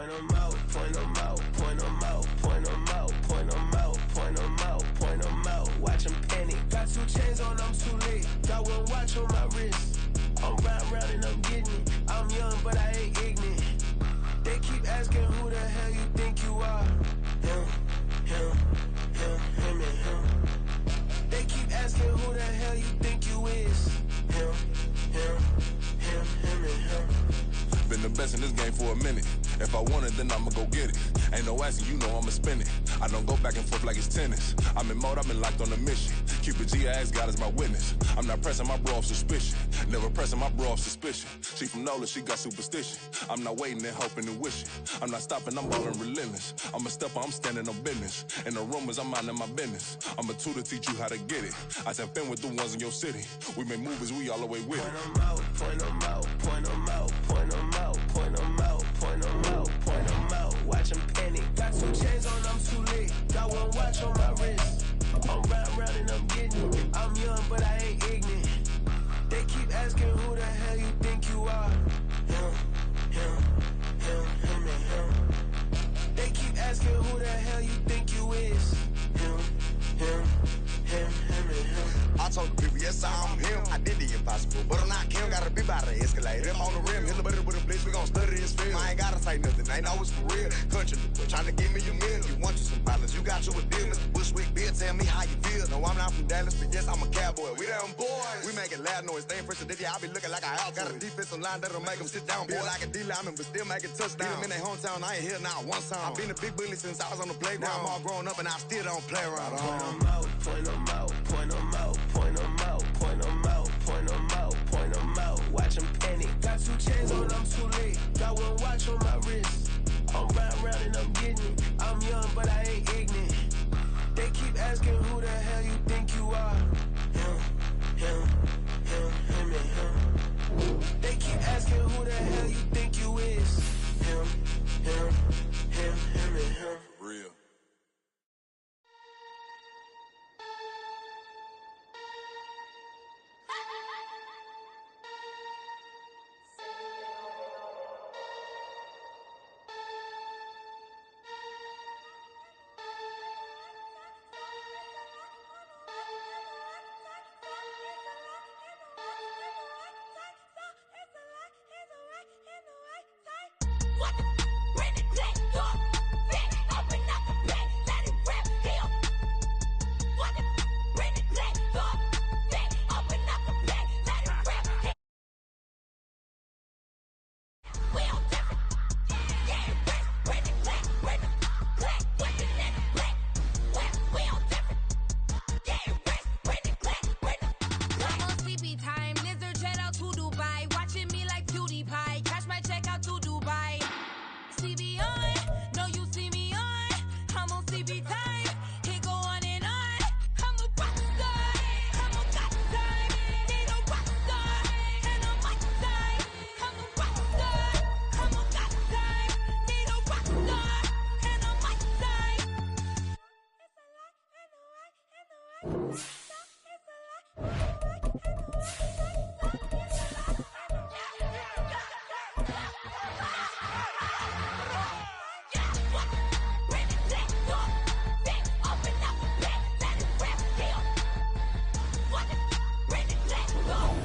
Point 'em out, point 'em out, point 'em out, point 'em out, point 'em out, point 'em out, point 'em out. Watch 'em panic. Got 2 chains on, I'm too late. Got 1 watch on my wrist. I'm round and I'm getting it. I'm young, but I ain't ignorant. They keep asking who the hell you think you are. Him, and him. They keep asking who the hell you think you is. Him, and him. Been the best in this game for a minute. If I want it, then I'ma go get it. Ain't no asking, you know I'ma spend it. I don't go back and forth like it's tennis. I'm in mode, I've been locked on a mission. Cupid G, I ask God as my witness. I'm not pressing my bro off suspicion. Never pressing my bro off suspicion. She from Nola, she got superstition. I'm not waiting and hoping and wishing. I'm not stopping, I'm ballin' relentless. I'm a stepper, I'm standing on business. In the rumors, I'm minding my business. I'm a tutor, teach you how to get it. I said, been with the ones in your city. We make movies, we all the way with it. Point 'em out, point 'em out, point 'em out, point 'em out, point 'em out, point 'em out, point 'em out. Watch 'em panic. Got 2 chains on, I'm too late. Got 1 watch on my wrist. I'm round and I'm getting it. I'm young, but I ain't ignorant. They keep asking who the hell you think you are. Him, and him. They keep asking who the hell you think you is. Him, and him. I told the people, yes, I'm him. I did the impossible, but I'm not Kim. Gotta be by the escalator. If on the rim, hit the butter with a blitz, we gon' study this film. I ain't gotta say nothing, ain't always for real. Country, trying to give me a meal. You want you some balance, you got you a deal. Mr. Bushwick, Bill, tell me how you feel. No, I'm not from Dallas, but yes, I'm a cowboy. We them boys. We making loud noise, staying fresh today. I be looking like a house. Got a defensive line that'll make them sit down. Feel like a D-lineman, but still making touchdowns. Beat them in their hometown, I ain't here now one time. I've been a big bully since I was on the playground. Now I'm all grown up and I still don't play around. Point 'em out, point 'em out, point 'em out, point 'em out, point 'em out, point 'em out, point 'em out. Watch 'em panic. Got 2 chains on, I'm too late. Got 1 watch on my wrist. I'm round and I'm getting it. I'm young, but I ain't ignorant. They keep asking who the hell you think you are. Him, and him. They keep asking who the hell you think you is. Him, and him. Real.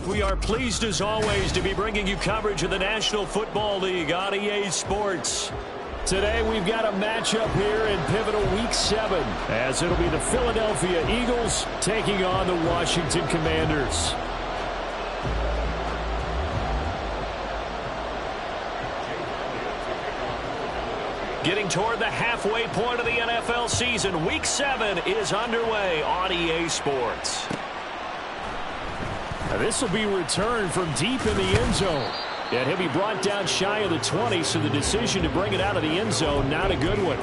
We are pleased, as always, to be bringing you coverage of the National Football League on EA Sports. Today, we've got a matchup here in pivotal Week 7, as it'll be the Philadelphia Eagles taking on the Washington Commanders. Getting toward the halfway point of the NFL season, Week 7 is underway on EA Sports. This will be returned from deep in the end zone. And he'll be brought down shy of the 20, so the decision to bring it out of the end zone, not a good one.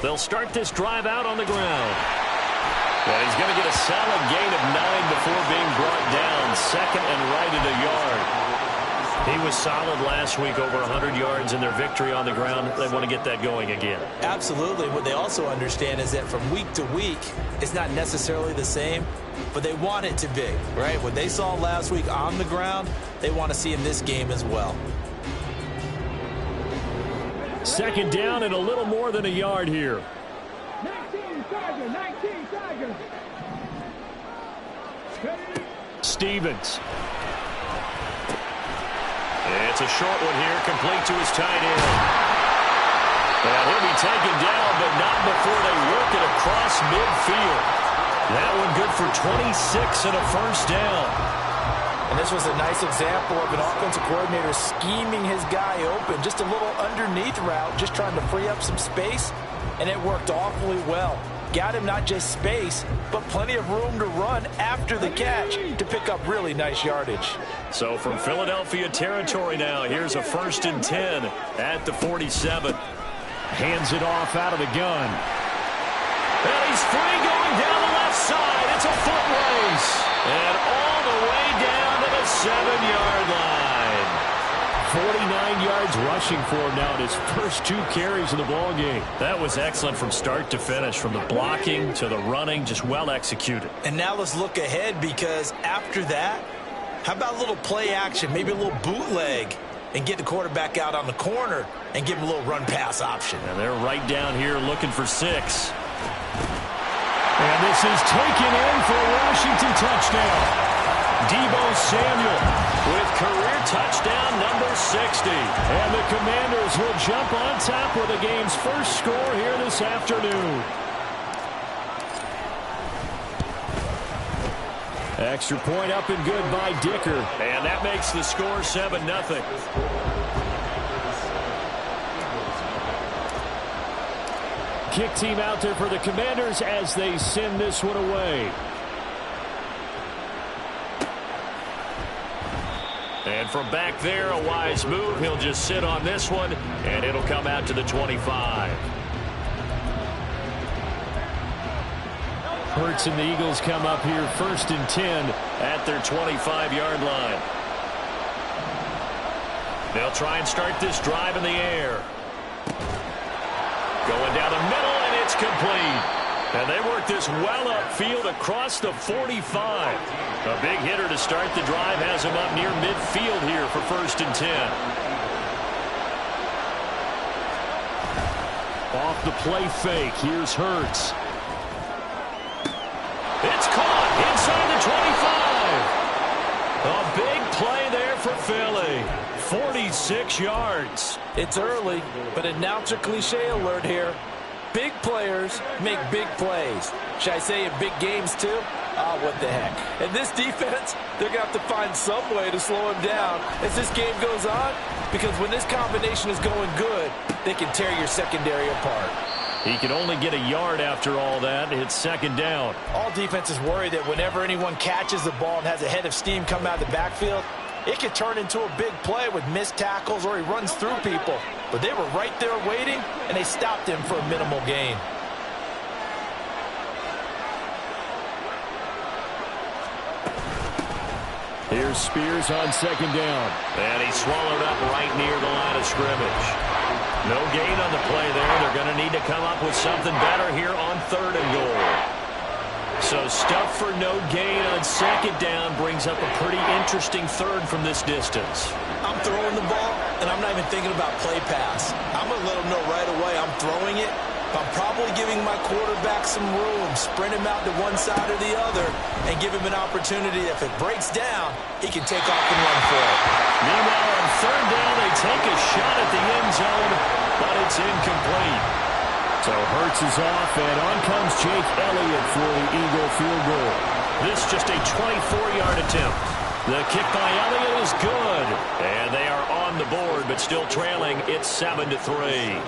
They'll start this drive out on the ground. And he's going to get a solid gain of 9 before being brought down. Second and right at a yard. He was solid last week, over 100 yards in their victory on the ground. They want to get that going again. Absolutely. What they also understand is that from week to week, it's not necessarily the same, but they want it to be, right? What they saw last week on the ground, they want to see in this game as well. Second down and a little more than a yard here. 19 Tigers. Stevens. It's a short one here, complete to his tight end. And he'll be taken down, but not before they work it across midfield. That one good for 26 and a first down. And this was a nice example of an offensive coordinator scheming his guy open. Just a little underneath route, just trying to free up some space, and it worked awfully well. Got him not just space, but plenty of room to run after the catch to pick up really nice yardage. So from Philadelphia territory now, here's a 1st and 10 at the 47. Hands it off out of the gun. And he's free going down the left side. It's a foot race. And all the way down to the 7-yard line. 49 yards rushing for him now in his first 2 carries in the ballgame. That was excellent from start to finish, from the blocking to the running, just well executed. And now let's look ahead, because after that, how about a little play action, maybe a little bootleg, and get the quarterback out on the corner and give him a little run-pass option. And they're right down here looking for 6. And this is taken in for a Washington touchdown. Deebo Samuel with career touchdown number 60. And the Commanders will jump on top with the game's first score here this afternoon. Extra point up and good by Dicker. And that makes the score 7-0. Kick team out there for the Commanders as they send this one away. And from back there, a wise move. He'll just sit on this one, and it'll come out to the 25. Hurts and the Eagles come up here 1st and 10 at their 25-yard line. They'll try and start this drive in the air. Going down the middle, and it's complete. And they work this well upfield across the 45. A big hitter to start the drive has him up near midfield here for 1st and 10. Off the play fake, here's Hurts. It's caught inside the 25. A big play there for Philly. 46 yards. It's early, but announcer cliche alert here. Big players make big plays. Should I say in big games too? Ah, what the heck. And this defense, they're going to have to find some way to slow him down as this game goes on, because when this combination is going good, they can tear your secondary apart. He can only get a yard after all that. It's 2nd down. All defenses worry that whenever anyone catches the ball and has a head of steam come out of the backfield, it could turn into a big play with missed tackles or he runs through people. But they were right there waiting, and they stopped him for a minimal gain. Here's Spears on 2nd down. And he's swallowed up right near the line of scrimmage. No gain on the play there. They're going to need to come up with something better here on 3rd and goal. So stuff for no gain on 2nd down brings up a pretty interesting 3rd from this distance. I'm throwing the ball, and I'm not even thinking about play pass. I'm going to let them know right away I'm throwing it. I'm probably giving my quarterback some room, sprint him out to one side or the other, and give him an opportunity. If it breaks down, he can take off and run for it. Meanwhile, on 3rd down, they take a shot at the end zone, but it's incomplete. So Hurts is off, and on comes Jake Elliott for the Eagle field goal. This just a 24-yard attempt. The kick by Elliott is good, and they are on the board, but still trailing. It's 7-3.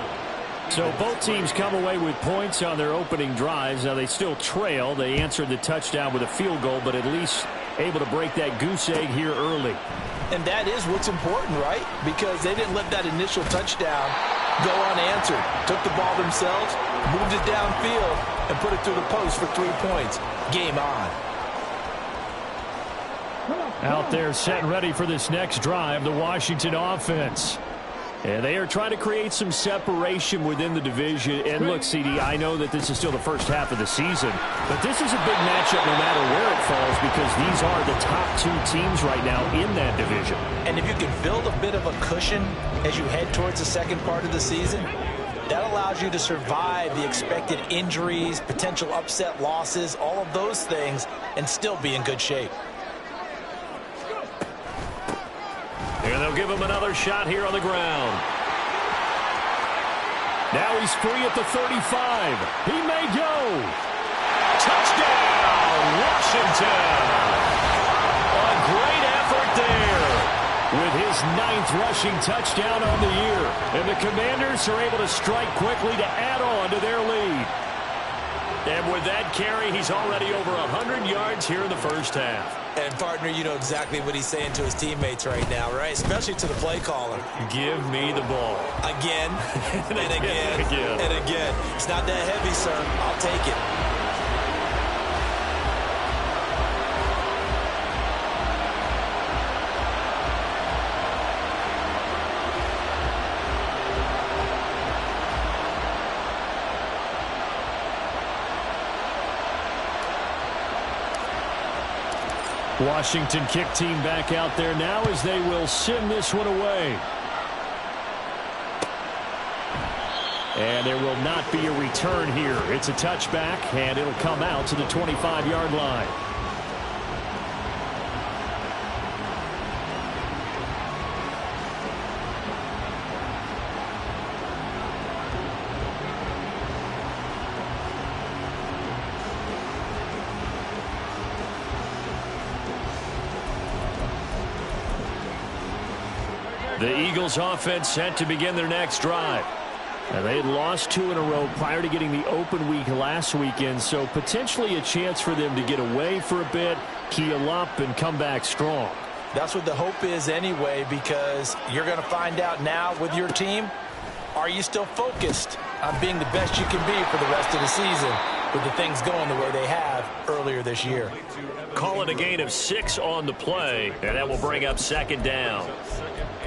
So both teams come away with points on their opening drives. Now they still trail. They answered the touchdown with a field goal, but at least able to break that goose egg here early. And that is what's important, right? Because they didn't let that initial touchdown go unanswered. Took the ball themselves, moved it downfield, and put it through the post for 3 points. Game on. Out there set and ready for this next drive, the Washington offense. And they are trying to create some separation within the division. And look, CD, I know that this is still the first half of the season, but this is a big matchup no matter where it falls because these are the top 2 teams right now in that division. And if you can build a bit of a cushion as you head towards the second part of the season, that allows you to survive the expected injuries, potential upset losses, all of those things, and still be in good shape. And they'll give him another shot here on the ground. Now he's free at the 35. He may go. Touchdown, Washington. A great effort there with his 9th rushing touchdown on the year. And the Commanders are able to strike quickly to add on to their lead. And with that carry, he's already over 100 yards here in the first half. And, partner, you know exactly what he's saying to his teammates right now, right? Especially to the play caller. Give me the ball. Again, and again, and again. It's not that heavy, sir. I'll take it. Washington kick team back out there now as they will send this one away. And there will not be a return here. It's a touchback, and it'll come out to the 25-yard line. The Eagles offense set to begin their next drive. And they had lost 2 in a row prior to getting the open week last weekend, so potentially a chance for them to get away for a bit, keel up, and come back strong. That's what the hope is anyway, because you're going to find out now with your team, are you still focused on being the best you can be for the rest of the season with the things going the way they have earlier this year? Call it a gain of 6 on the play, and that will bring up second down.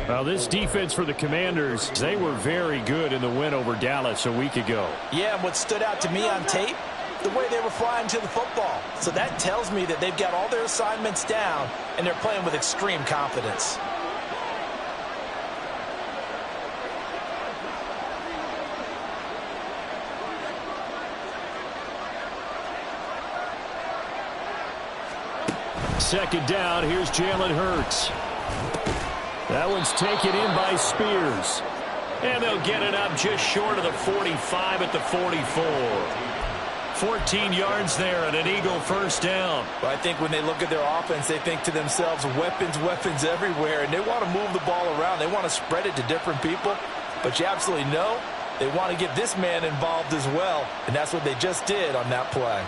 Well, this defense for the Commanders, they were very good in the win over Dallas a week ago. Yeah, and what stood out to me on tape, the way they were flying to the football. So that tells me that they've got all their assignments down, and they're playing with extreme confidence. Second down, here's Jalen Hurts. That one's taken in by Spears. And they'll get it up just short of the 45 at the 44. 14 yards there and an Eagle first down. But I think when they look at their offense, they think to themselves, weapons, weapons everywhere. And they want to move the ball around. They want to spread it to different people. But you absolutely know they want to get this man involved as well. And that's what they just did on that play.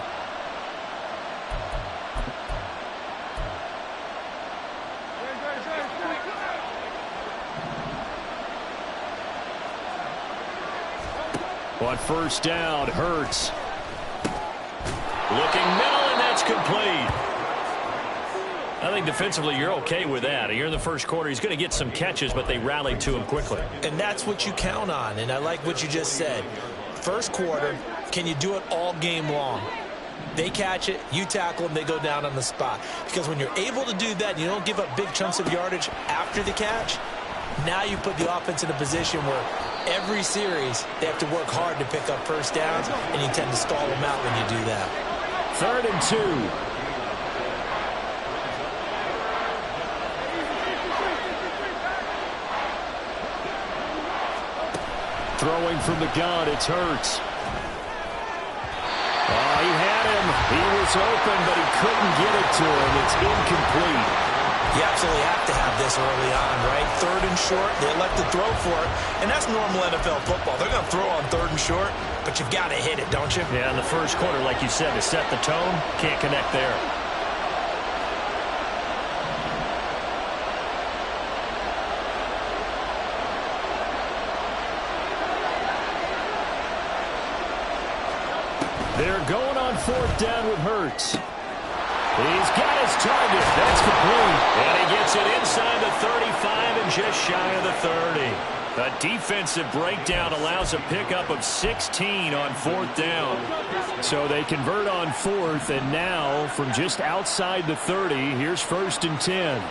On first down, Hurts. Looking middle, and that's complete. I think defensively you're okay with that. Here in the first quarter, he's going to get some catches, but they rallied to him quickly. And that's what you count on, and I like what you just said. First quarter, can you do it all game long? They catch it, you tackle them, they go down on the spot. Because when you're able to do that, and you don't give up big chunks of yardage after the catch, now you put the offense in a position where every series they have to work hard to pick up first downs, and you tend to stall them out when you do that. 3rd and 2. Throwing from the gun, it's Hurts. Oh, he had him. He was open, but he couldn't get it to him. It's incomplete. You absolutely have to have this early on, right? 3rd and short, they elect to throw for it, and that's normal NFL football. They're going to throw on 3rd and short, but you've got to hit it, don't you? Yeah, in the first quarter, like you said, to set the tone, can't connect there. They're going on 4th down with Hurts. He's got his target. That's complete. And he gets it inside the 35 and just shy of the 30. A defensive breakdown allows a pickup of 16 on 4th down. So they convert on 4th, and now from just outside the 30, here's 1st and 10.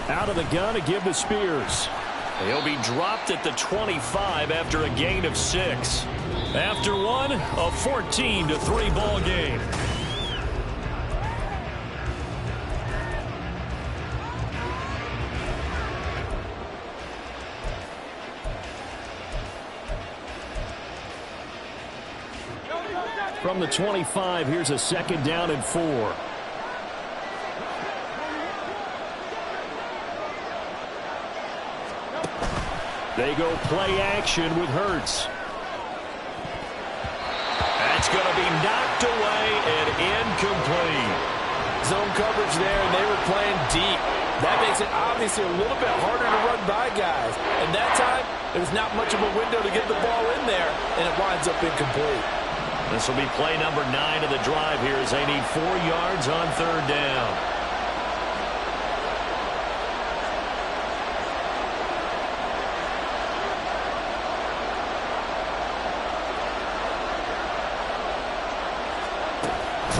Out of the gun to give to Spears. He'll be dropped at the 25 after a gain of 6. After one, a 14-3 ball game. From the 25, here's a 2nd down and 4. They go play action with Hurts. That's going to be knocked away and incomplete. Zone coverage there, and they were playing deep. That makes it obviously a little bit harder to run by guys. And that time, there was not much of a window to get the ball in there, and it winds up incomplete. This will be play number 9 of the drive here as they need 4 yards on 3rd down.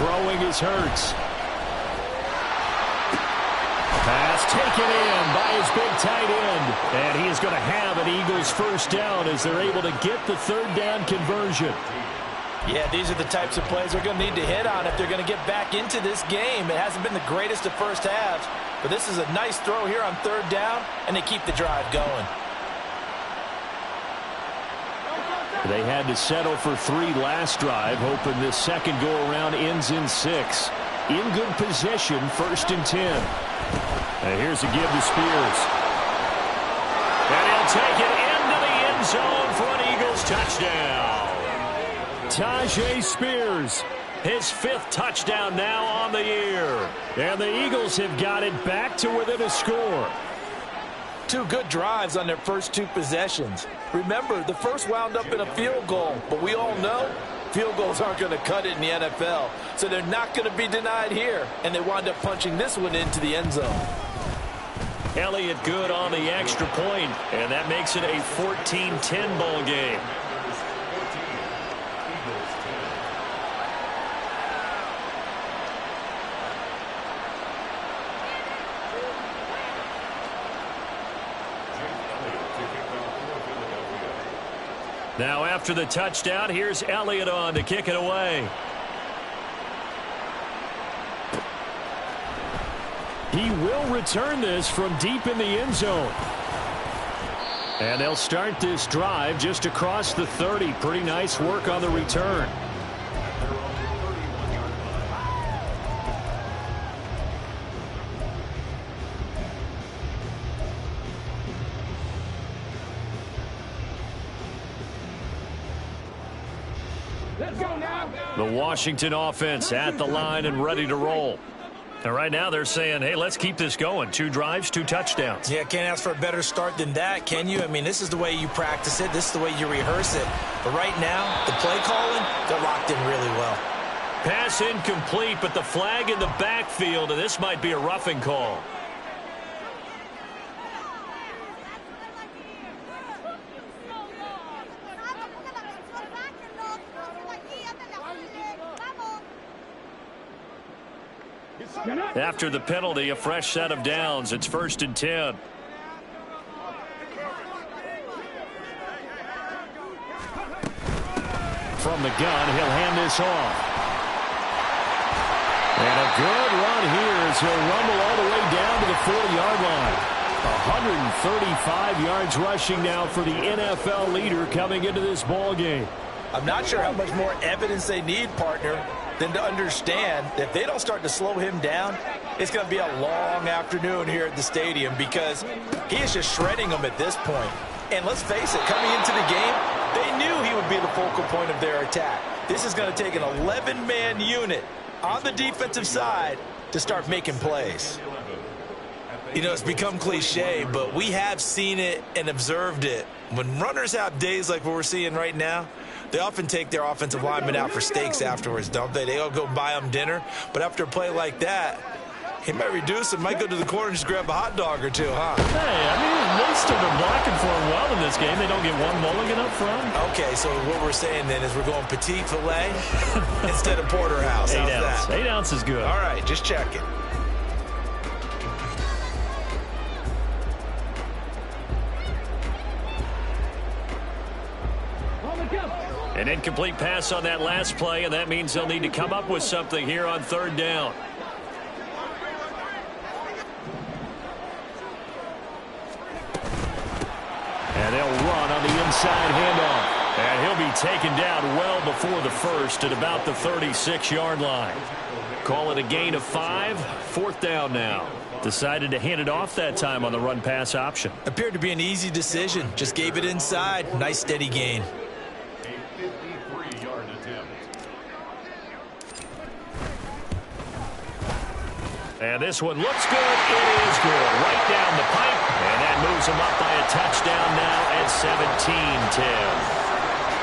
Throwing is Hurts. Pass taken in by his big tight end. And he is going to have an Eagles 1st down as they're able to get the 3rd down conversion. Yeah, these are the types of plays they're going to need to hit on if they're going to get back into this game. It hasn't been the greatest of first halves, but this is a nice throw here on 3rd down, and they keep the drive going. They had to settle for 3 last drive, hoping this second go-around ends in 6. In good position, 1st and 10. And here's a give to Spears. And he'll take it into the end zone for an Eagles touchdown. Tajay Spears, his 5th touchdown now on the year. And the Eagles have got it back to within a score. 2 good drives on their first 2 possessions. Remember, the first wound up in a field goal, but we all know field goals aren't going to cut it in the NFL, so they're not going to be denied here, and they wind up punching this one into the end zone. Elliott good on the extra point, and that makes it a 14-10 ball game. Now after the touchdown, here's Elliott on to kick it away. He will return this from deep in the end zone. And they'll start this drive just across the 30. Pretty nice work on the return. The Washington offense at the line and ready to roll. And right now they're saying, hey, let's keep this going. 2 drives, 2 touchdowns. Yeah, can't ask for a better start than that, can you? I mean, this is the way you practice it. This is the way you rehearse it. But right now, the play calling, they're locked in really well. Pass incomplete, but the flag in the backfield, and this might be a roughing call. After the penalty, a fresh set of downs. It's 1st and 10. From the gun, he'll hand this off. And a good run here as he'll rumble all the way down to the 40-yard line. 135 yards rushing now for the NFL leader coming into this ball game. I'm not sure how much more evidence they need, partner, than to understand that if they don't start to slow him down, it's going to be a long afternoon here at the stadium because he is just shredding them at this point. And let's face it, coming into the game, they knew he would be the focal point of their attack. This is going to take an 11-man unit on the defensive side to start making plays. You know, it's become cliche, but we have seen it and observed it. When runners have days like what we're seeing right now, they often take their offensive linemen out for steaks afterwards, don't they? They all go buy them dinner. But after a play like that, he might reduce it, might go to the corner and just grab a hot dog or two, huh? Hey, I mean, they still been blocking for him well in this game. They don't get one mulligan up front. Okay, so what we're saying then is we're going petite filet instead of porterhouse. How's that? 8 ounce is good. All right, just checking. An incomplete pass on that last play, and that means they'll need to come up with something here on 3rd down. And they'll run on the inside handoff. And he'll be taken down well before the first at about the 36-yard line. Call it a gain of 5, 4th down now. Decided to hand it off that time on the run-pass option. Appeared to be an easy decision. Just gave it inside. Nice steady gain. And this one looks good. It is good. Right down the pipe. And that moves them up by a touchdown now at 17-10.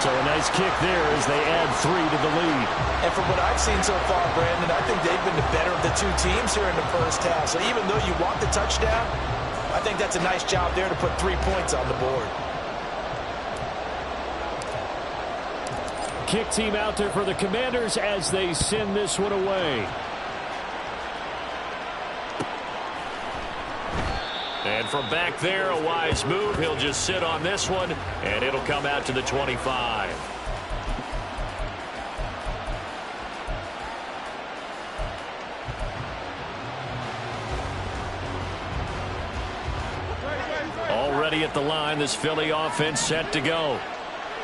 So a nice kick there as they add 3 to the lead. And from what I've seen so far, Brandon, I think they've been the better of the two teams here in the first half. So even though you want the touchdown, I think that's a nice job there to put 3 points on the board. Kick team out there for the Commanders as they send this one away. And from back there, a wise move. He'll just sit on this one, and it'll come out to the 25. Already at the line, this Philly offense set to go.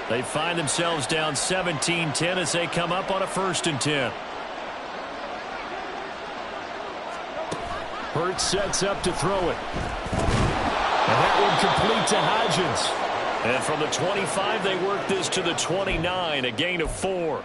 They find themselves down 17-10 as they come up on a 1st and 10. Hurts sets up to throw it. And that one complete to Hodgins. And from the 25, they work this to the 29, a gain of 4.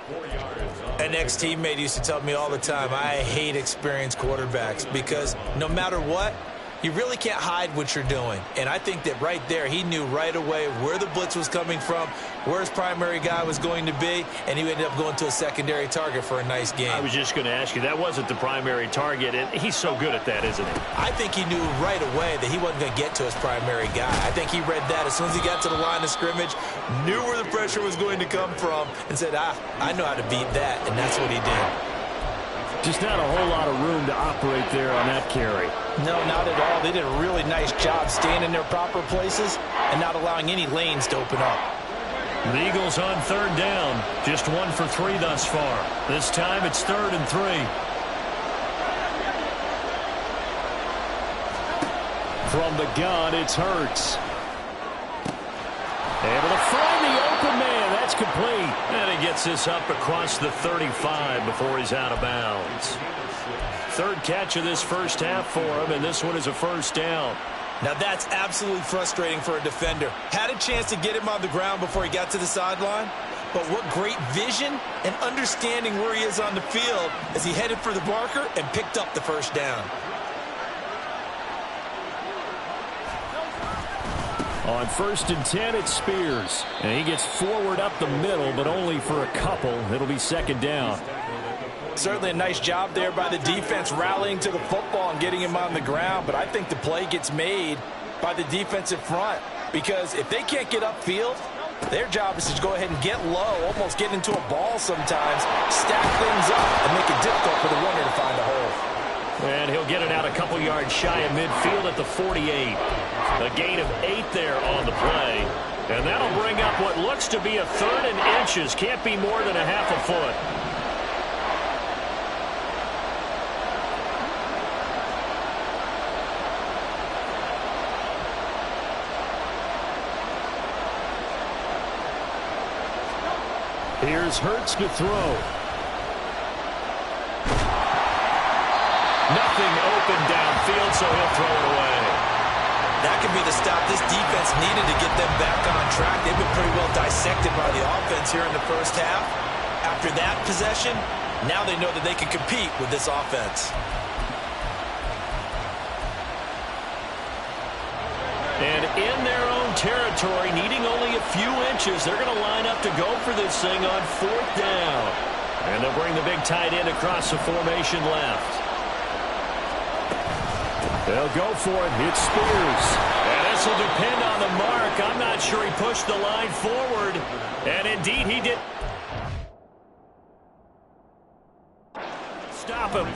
An ex-teammate used to tell me all the time, I hate experienced quarterbacks because no matter what, you really can't hide what you're doing. And I think that right there, he knew right away where the blitz was coming from, where his primary guy was going to be, and he ended up going to a secondary target for a nice game. I was just going to ask you, that wasn't the primary target, and he's so good at that, isn't he? I think he knew right away that he wasn't going to get to his primary guy. I think he read that as soon as he got to the line of scrimmage, knew where the pressure was going to come from, and said, I know how to beat that, and that's what he did. Just not a whole lot of room to operate there on that carry. No, not at all. They did a really nice job staying in their proper places and not allowing any lanes to open up. The Eagles on 3rd down. Just 1 for 3 thus far. This time it's 3rd and 3. From the gun, it's Hurts. Able to find the open man. That's complete. And he gets this up across the 35 before he's out of bounds. 3rd catch of this first half for him, and this one is a 1st down. Now that's absolutely frustrating for a defender. Had a chance to get him on the ground before he got to the sideline, but what great vision and understanding where he is on the field as he headed for the marker and picked up the 1st down. On 1st and 10, it's Spears. And he gets forward up the middle, but only for a couple. It'll be 2nd down. Certainly a nice job there by the defense rallying to the football and getting him on the ground. But I think the play gets made by the defensive front. Because if they can't get upfield, their job is to go ahead and get low, almost get into a ball sometimes, stack things up, and make it difficult for the runner to find a hole. And he'll get it out a couple yards shy of midfield at the 48. A gain of 8 there on the play. And that'll bring up what looks to be a 3rd and inches. Can't be more than a half a foot. Here's Hurts to throw. Nothing open downfield, so he'll throw it away. That could be the stop this defense needed to get them back on track. They've been pretty well dissected by the offense here in the first half. After that possession, now they know that they can compete with this offense. And in their own territory, needing only a few inches, they're going to line up to go for this thing on 4th down. And they'll bring the big tight end across the formation left. They'll go for it. It's Spears. And this will depend on the mark. I'm not sure he pushed the line forward. And indeed he did. Stop him.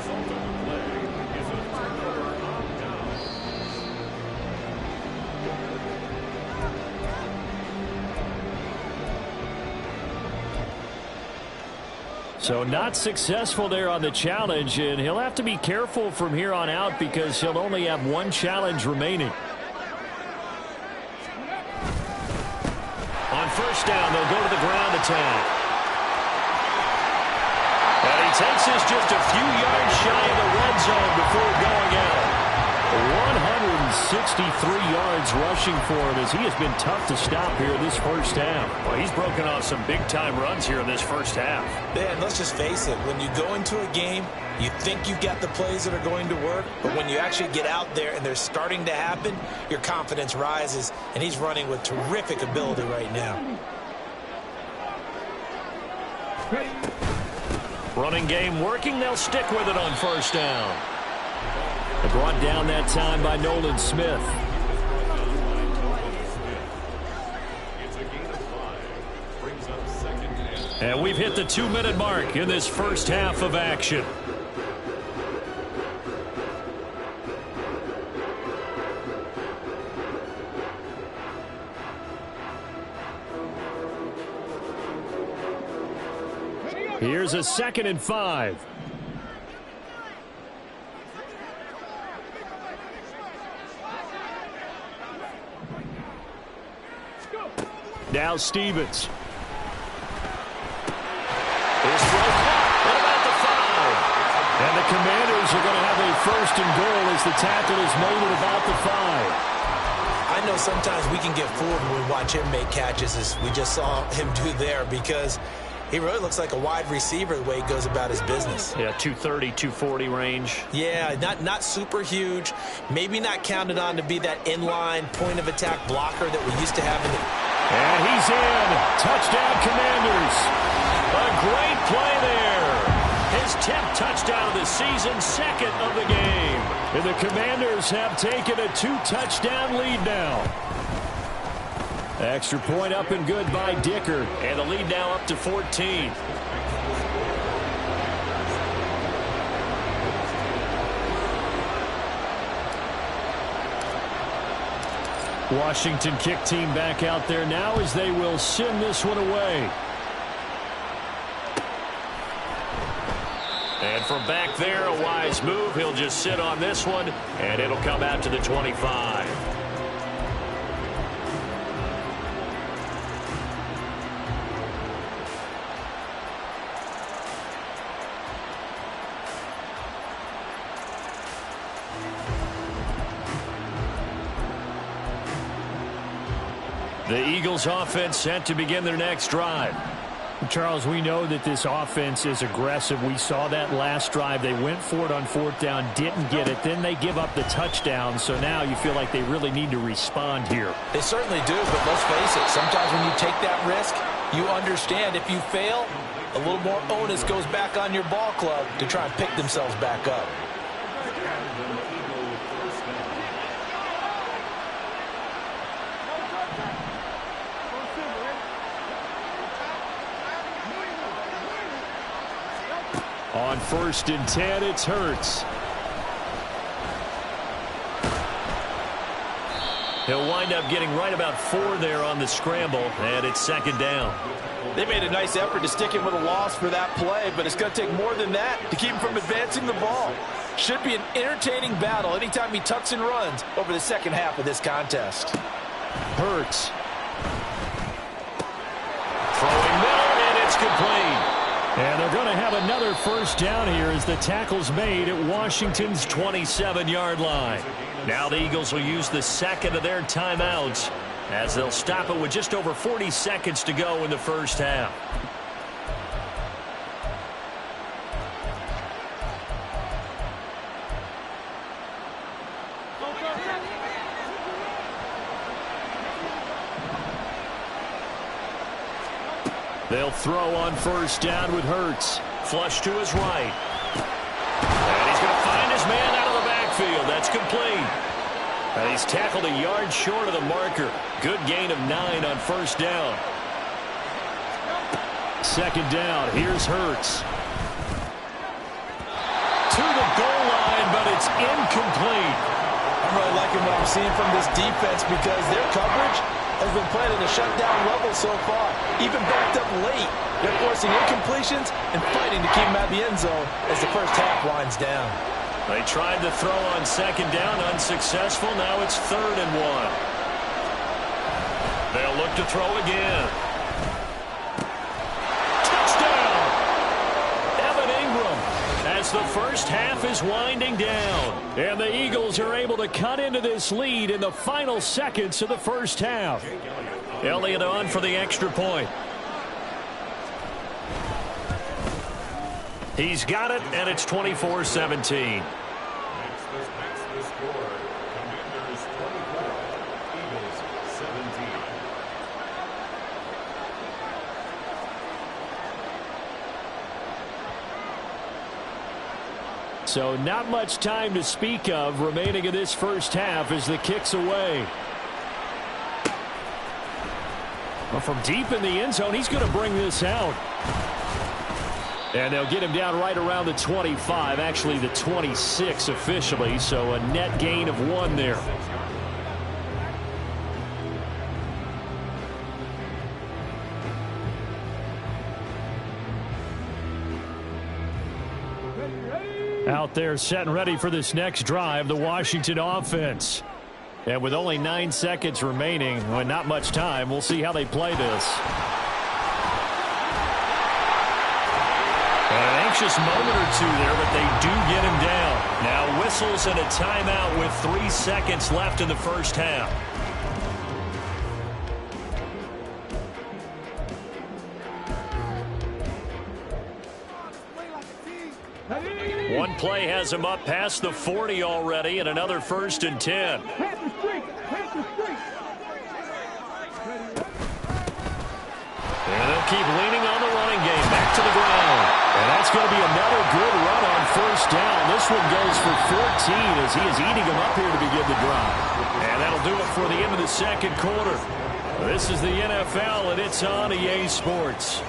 So not successful there on the challenge, and he'll have to be careful from here on out because he'll only have one challenge remaining. On 1st down, they'll go to the ground attack. And he takes this just a few yards shy of the red zone before going out. 163 yards rushing for him as he has been tough to stop here this first half. Well, he's broken off some big-time runs here in this first half. Man, let's just face it. When you go into a game, you think you've got the plays that are going to work, but when you actually get out there and they're starting to happen, your confidence rises, and he's running with terrific ability right now. Running game working. They'll stick with it on 1st down. Brought down that time by Nolan Smith. And we've hit the 2-minute mark in this first half of action. Here's a 2nd and 5. Now Stevens. His throw caught. What about the 5? And the Commanders are going to have a 1st and goal as the tackle is made at about the 5. I know sometimes we can get fooled when we watch him make catches, as we just saw him do there, because he really looks like a wide receiver the way he goes about his business. Yeah, 230, 240 range. Yeah, not super huge. Maybe not counted on to be that inline point-of-attack blocker that we used to have in the... And he's in. Touchdown, Commanders. A great play there. His 10th touchdown of the season, 2nd of the game. And the Commanders have taken a 2-touchdown lead now. Extra point up and good by Dicker. And the lead now up to 14. Washington kick team back out there now as they will send this one away. And from back there, a wise move. He'll just sit on this one, and it'll come out to the 25. The Eagles offense set to begin their next drive. Charles, we know that this offense is aggressive. We saw that last drive. They went for it on 4th down, didn't get it. Then they give up the touchdown. So now you feel like they really need to respond here. They certainly do, but let's face it. Sometimes when you take that risk, you understand if you fail, a little more onus goes back on your ball club to try and pick themselves back up. On 1st and 10, it's Hurts. He'll wind up getting right about 4 there on the scramble, and it's 2nd down. They made a nice effort to stick him with a loss for that play, but it's going to take more than that to keep him from advancing the ball. Should be an entertaining battle anytime he tucks and runs over the second half of this contest. Hurts. Throwing middle, and it's complete. And they're going to have another 1st down here as the tackle's made at Washington's 27-yard line. Now the Eagles will use the 2nd of their timeouts as they'll stop it with just over 40 seconds to go in the first half. They'll throw on first down with Hurts. Flush to his right. And he's going to find his man out of the backfield. That's complete. And he's tackled a yard short of the marker. Good gain of 9 on first down. Second down. Here's Hurts. To the goal line, but it's incomplete. I'm really liking what I'm seeing from this defense because their coverage has been played at a shutdown level so far. Even backed up late, they're forcing incompletions and fighting to keep them out of the end zone as the first half winds down. They tried to throw on second down, unsuccessful. Now it's 3rd and 1. They'll look to throw again. Touchdown! Evan Ingram, as the first half is winding down. And the Eagles are able to cut into this lead in the final seconds of the first half. Elliott on for the extra point. He's got it, and it's 24-17. So not much time to speak of remaining in this first half as the kick's away. Well, from deep in the end zone, he's going to bring this out. And they'll get him down right around the 25, actually the 26 officially, so a net gain of 1 there. Out there set and ready for this next drive, the Washington offense. And with only 9 seconds remaining, and not much time, we'll see how they play this. An anxious moment or two there, but they do get him down. Now whistles and a timeout with 3 seconds left in the first half. One play has him up past the 40 already, and another 1st and 10. And they'll keep leaning on the running game. Back to the ground. And that's going to be another good run on first down. This one goes for 14 as he is eating them up here to begin the drive. And that'll do it for the end of the second quarter. This is the NFL, and it's on EA Sports.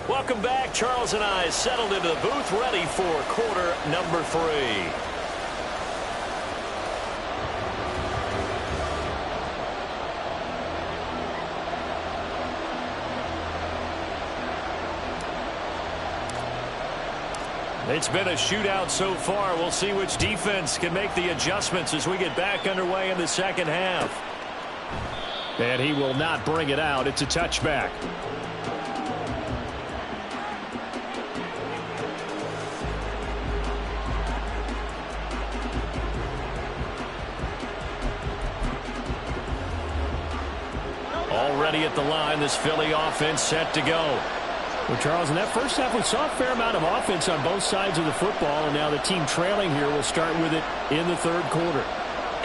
Welcome back. Charles and I settled into the booth, ready for quarter number 3. It's been a shootout so far. We'll see which defense can make the adjustments as we get back underway in the second half. And he will not bring it out. It's a touchback. Already at the line, this Philly offense set to go. Well, Charles, in that first half, we saw a fair amount of offense on both sides of the football, and now the team trailing here will start with it in the third quarter.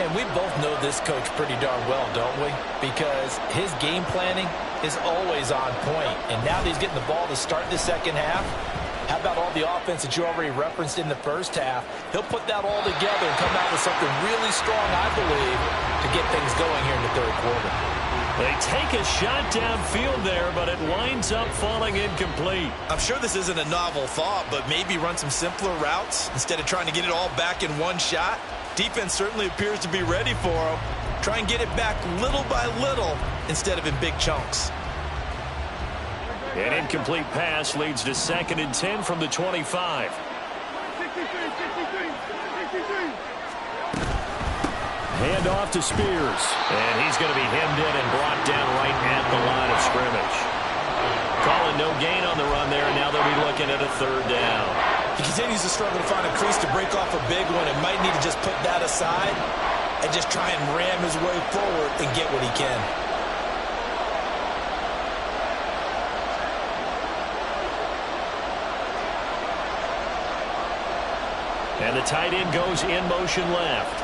And we both know this coach pretty darn well, don't we? Because his game planning is always on point. And now that he's getting the ball to start the second half, how about all the offense that you already referenced in the first half? He'll put that all together and come out with something really strong, I believe, to get things going here in the third quarter. They take a shot downfield there, but it winds up falling incomplete. I'm sure this isn't a novel thought, but maybe run some simpler routes instead of trying to get it all back in one shot. Defense certainly appears to be ready for him. Try and get it back little by little instead of in big chunks. An incomplete pass leads to 2nd and 10 from the 25. Hand off to Spears. And he's going to be hemmed in and brought down right at the line of scrimmage. Calling no gain on the run there, and now they'll be looking at a 3rd down. He continues to struggle to find a crease to break off a big one and might need to just put that aside and just try and ram his way forward and get what he can. And the tight end goes in motion left.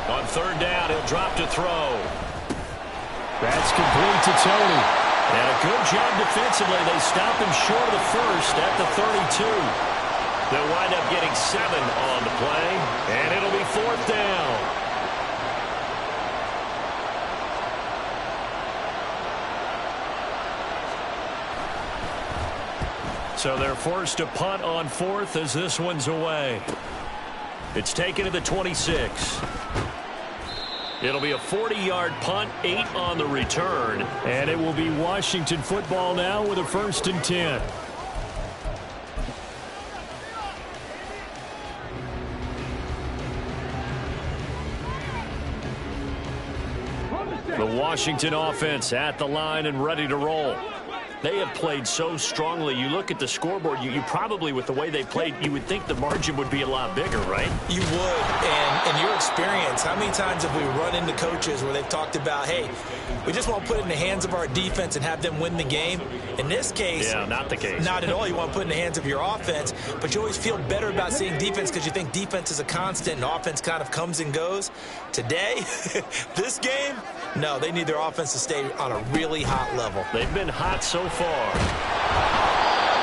On third down, he'll drop to throw. That's complete to Tony. And a good job defensively. They stop him short of the first at the 32. They'll wind up getting 7 on the play, and it'll be fourth down. So they're forced to punt on fourth as this one's away. It's taken to the 26. It'll be a 40-yard punt, 8 on the return. And it will be Washington football now with a 1st and 10. The Washington offense at the line and ready to roll. They have played so strongly. You look at the scoreboard, you probably, with the way they played, you would think the margin would be a lot bigger, right? You would. And in your experience, how many times have we run into coaches where they've talked about, hey, we just want to put it in the hands of our defense and have them win the game? In this case, yeah, not the case. Not at all. You want to put it in the hands of your offense, but you always feel better about seeing defense because you think defense is a constant and offense kind of comes and goes. Today, this game, no, they need their offense to stay on a really hot level. They've been hot so far.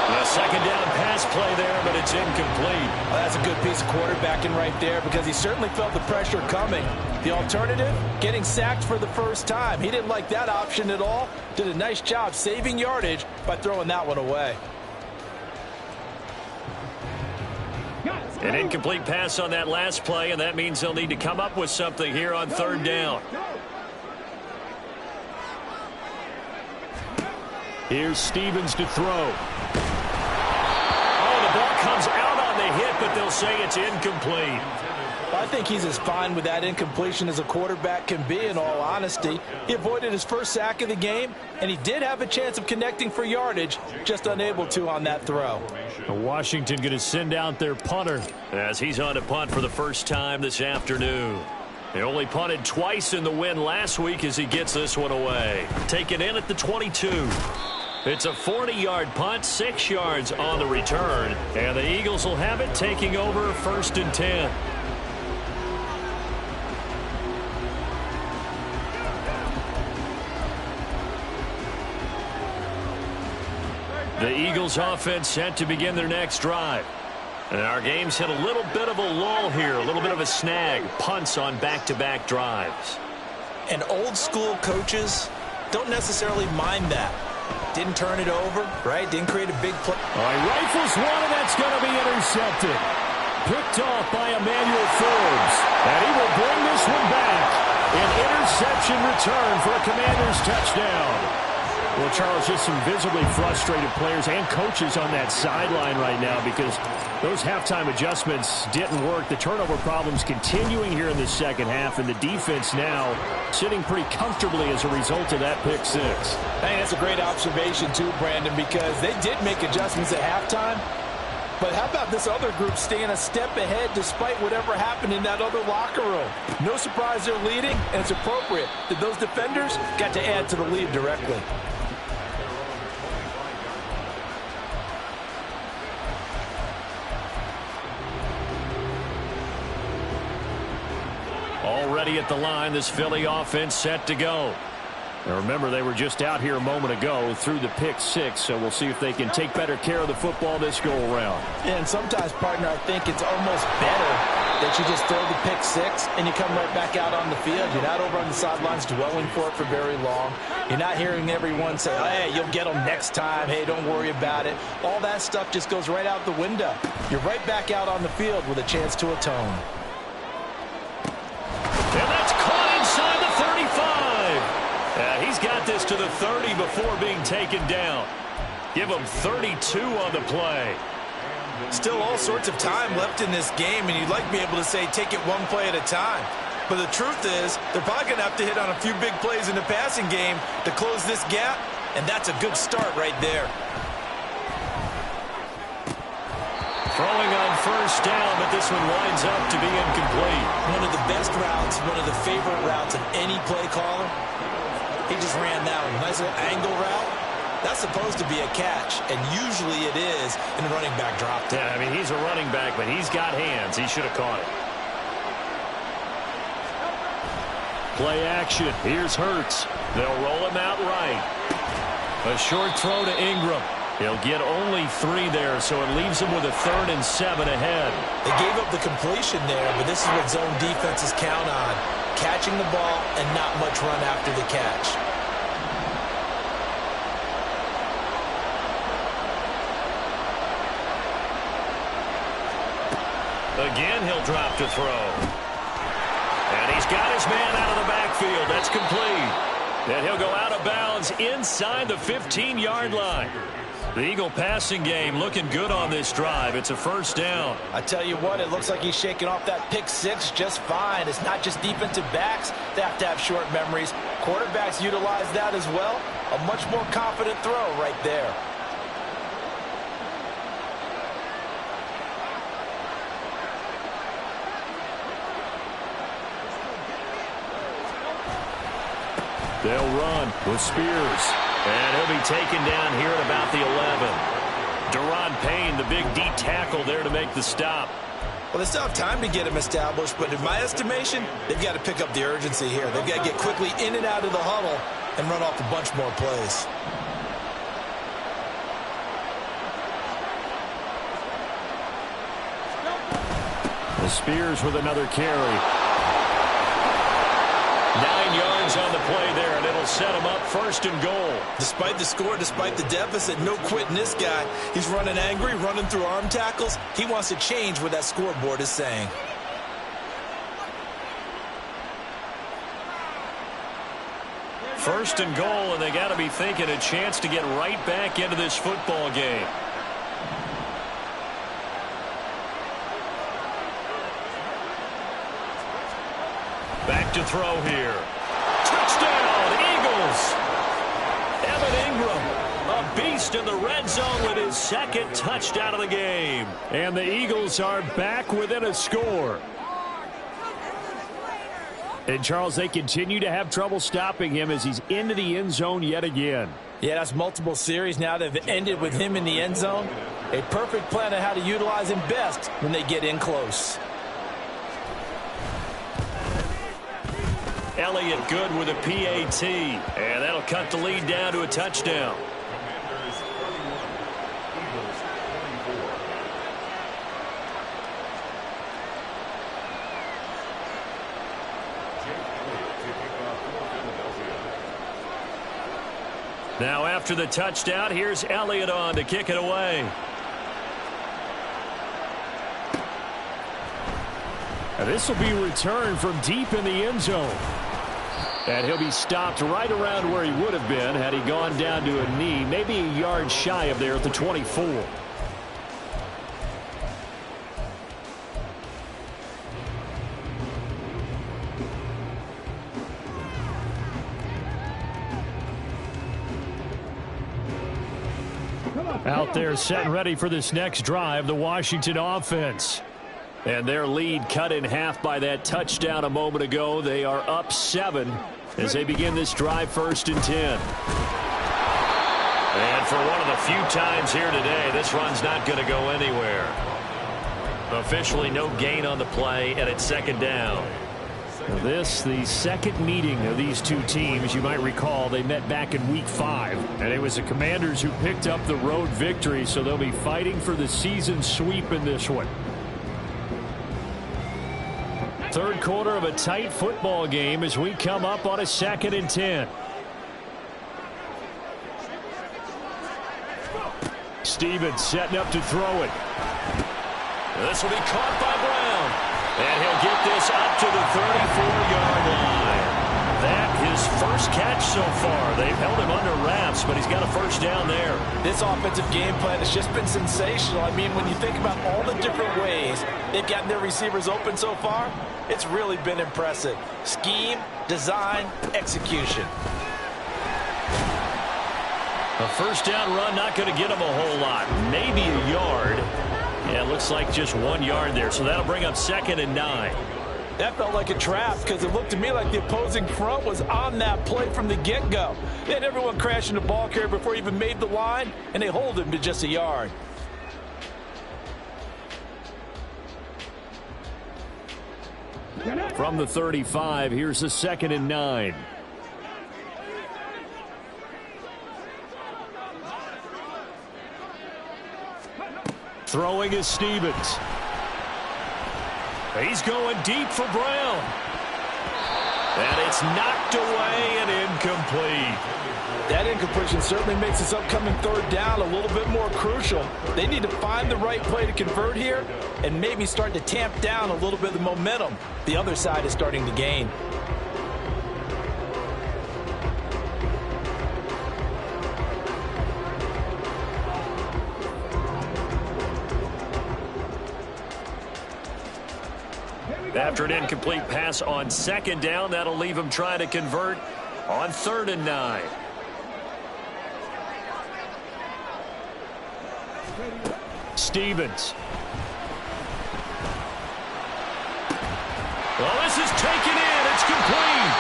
The second down pass play there, but it's incomplete. Well, that's a good piece of quarterbacking right there because he certainly felt the pressure coming. The alternative, getting sacked for the first time. He didn't like that option at all. Did a nice job saving yardage by throwing that one away. An incomplete pass on that last play, and that means they'll need to come up with something here on third down. Here's Stevens to throw. Oh, the ball comes out on the hit, but they'll say it's incomplete. I think he's as fine with that incompletion as a quarterback can be, in all honesty. He avoided his first sack of the game, and he did have a chance of connecting for yardage, just unable to on that throw. Washington going to send out their punter as he's on to punt for the first time this afternoon. He only punted twice in the win last week as he gets this one away. Taken in at the 22. It's a 40-yard punt, 6 yards on the return, and the Eagles will have it taking over 1st and 10. The Eagles offense set to begin their next drive. And our game's hit a little bit of a lull here, a little bit of a snag. Punts on back-to-back drives. And old-school coaches don't necessarily mind that. Didn't turn it over, right? Didn't create a big play. All right, rifles one, and that's going to be intercepted. Picked off by Emmanuel Forbes. And he will bring this one back. An interception return for a Commanders touchdown. Well, Charles, just some visibly frustrated players and coaches on that sideline right now because those halftime adjustments didn't work. The turnover problems continuing here in the second half, and the defense now sitting pretty comfortably as a result of that pick six. I think that's a great observation, too, Brandon, because they did make adjustments at halftime. But how about this other group staying a step ahead despite whatever happened in that other locker room? No surprise they're leading, and it's appropriate that those defenders got to add to the lead directly. Already at the line, this Philly offense set to go. Now remember, they were just out here a moment ago through the pick six, so we'll see if they can take better care of the football this go-around. And sometimes, partner, I think it's almost better that you just throw the pick six and you come right back out on the field. You're not over on the sidelines dwelling for it for very long. You're not hearing everyone say, hey, you'll get them next time. Hey, don't worry about it. All that stuff just goes right out the window. You're right back out on the field with a chance to atone. And that's caught inside the 35. He's got this to the 30 before being taken down. Give him 32 on the play. Still all sorts of time left in this game, and you'd like to be able to say take it one play at a time. But the truth is, they're probably going to have to hit on a few big plays in the passing game to close this gap, and that's a good start right there. Throwing on first down, but this one winds up to be incomplete. One of the best routes, one of the favorite routes of any play caller. He just ran that one. Nice little angle route. That's that's supposed to be a catch, and usually it is in a running back drop. Yeah, I mean, he's a running back, but he's got hands. He should have caught it. Play action. Here's Hurts. They'll roll him out right. A short throw to Ingram. He'll get only 3 there, so it leaves him with a 3rd and 7 ahead. They gave up the completion there, but this is what zone defenses count on. Catching the ball and not much run after the catch. Again, he'll drop to throw. And he's got his man out of the backfield. That's complete. And he'll go out of bounds inside the 15-yard line. The Eagle passing game looking good on this drive. It's a first down. I tell you what, it looks like he's shaking off that pick 6 just fine. It's not just defensive backs that have to have short memories. Quarterbacks utilize that as well. A much more confident throw right there. They'll run with Spears. And he'll be taken down here at about the 11. Deron Payne, the big D tackle there to make the stop. Well, they still have time to get him established, but in my estimation, they've got to pick up the urgency here. They've got to get quickly in and out of the huddle and run off a bunch more plays. The Spears with another carry. 9 yards on the play there, and it'll set him up 1st and goal. Despite the score, despite the deficit, no quitting this guy. He's running angry, running through arm tackles. He wants to change what that scoreboard is saying. First and goal, and they got to be thinking a chance to get right back into this football game. Back to throw here. Touchdown, Eagles! Evan Ingram, a beast in the red zone with his 2nd touchdown of the game. And the Eagles are back within a score. And, Charles, they continue to have trouble stopping him as he's into the end zone yet again. Yeah, that's multiple series now that have ended with him in the end zone. A perfect plan on how to utilize him best when they get in close. Elliott good with a PAT, and that'll cut the lead down to a touchdown. Now after the touchdown, here's Elliott on to kick it away. And this will be returned from deep in the end zone. And he'll be stopped right around where he would have been had he gone down to a knee, maybe a yard shy of there at the 24. Out there set and ready for this next drive, the Washington offense. And their lead cut in half by that touchdown a moment ago. They are up 7 as they begin this drive 1st and 10. And for one of the few times here today, this run's not going to go anywhere. Officially no gain on the play, and it's 2nd down. This, the 2nd meeting of these two teams. You might recall they met back in week 5, and it was the Commanders who picked up the road victory, so they'll be fighting for the season sweep in this one. 3rd quarter of a tight football game as we come up on a 2nd and 10. Stevens setting up to throw it. This will be caught by Brown. And he'll get this up to the 34-yard line. That his first catch so far. They've held him under wraps, but he's got a 1st down there. This offensive game plan has just been sensational. I mean, when you think about all the different ways they've gotten their receivers open so far, it's really been impressive. Scheme, design, execution. A 1st down run not going to get him a whole lot. Maybe a yard. Yeah, it looks like just 1 yard there, so that'll bring up 2nd and 9. That felt like a trap because it looked to me like the opposing front was on that play from the get-go. They had everyone crashing the ball carrier before he even made the line, and they hold him to just a yard. From the 35, here's a 2nd and 9. Throwing is Stevens. He's going deep for Brown. And it's knocked away and incomplete. That incompletion certainly makes this upcoming 3rd down a little bit more crucial. They need to find the right play to convert here and maybe start to tamp down a little bit of the momentum the other side is starting to gain. After an incomplete pass on 2nd down, that'll leave him trying to convert on 3rd and 9. Stevens. Well, this is taken in. It's complete.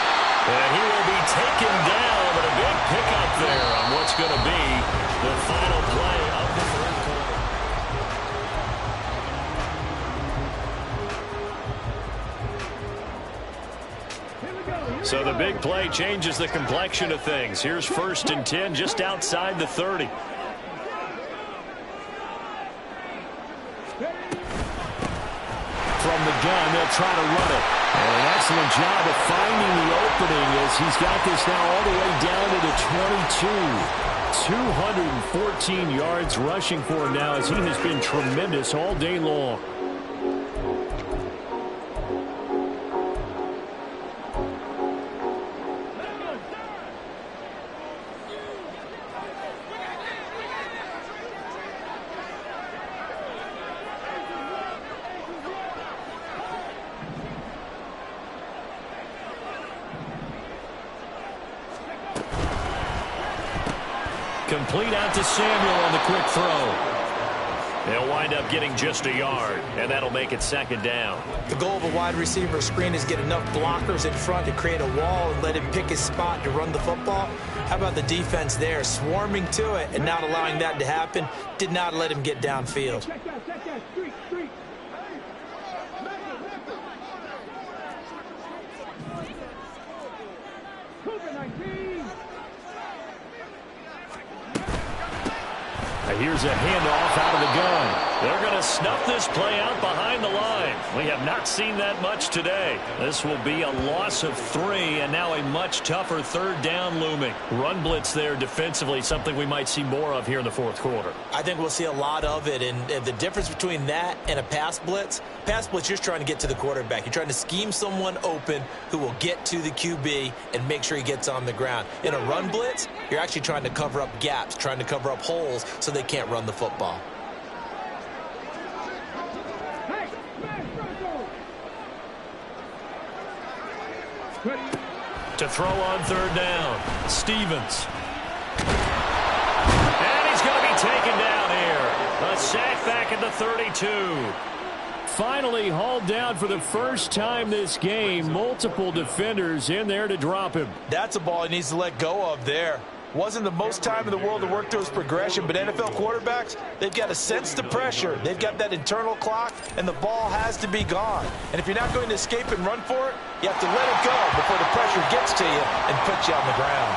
And he will be taken down, but a big pickup there on what's going to be the final play of the 3rd quarter. So the big play changes the complexion of things. Here's 1st and 10 just outside the 30. From the gun, they'll try to run it. And an excellent job of finding the opening as he's got this now all the way down to the 22. 214 yards rushing for him now as he has been tremendous all day long. Complete out to Samuel on the quick throw. They'll wind up getting just a yard, and that'll make it 2nd down. The goal of a wide receiver screen is get enough blockers in front to create a wall and let him pick his spot to run the football. How about the defense there, swarming to it and not allowing that to happen? Did not let him get downfield. Check that, street. Here's a handoff out of the gun. They're going to snuff this play out behind the line. We have not seen that much today. This will be a loss of 3, and now a much tougher 3rd down looming. Run blitz there defensively, something we might see more of here in the 4th quarter. I think we'll see a lot of it, and the difference between that and a pass blitz, you're just trying to get to the quarterback. You're trying to scheme someone open who will get to the QB and make sure he gets on the ground. In a run blitz, you're actually trying to cover up gaps, trying to cover up holes so they can't run the football. To throw on 3rd down, Stevens. And he's going to be taken down here. A sack back at the 32. Finally hauled down for the first time this game. Multiple defenders in there to drop him. That's a ball he needs to let go of there. Wasn't the most time in the world to work through his progression, but NFL quarterbacks, they've got to sense the pressure. They've got that internal clock, and the ball has to be gone. And if you're not going to escape and run for it, you have to let it go before the pressure gets to you and puts you on the ground.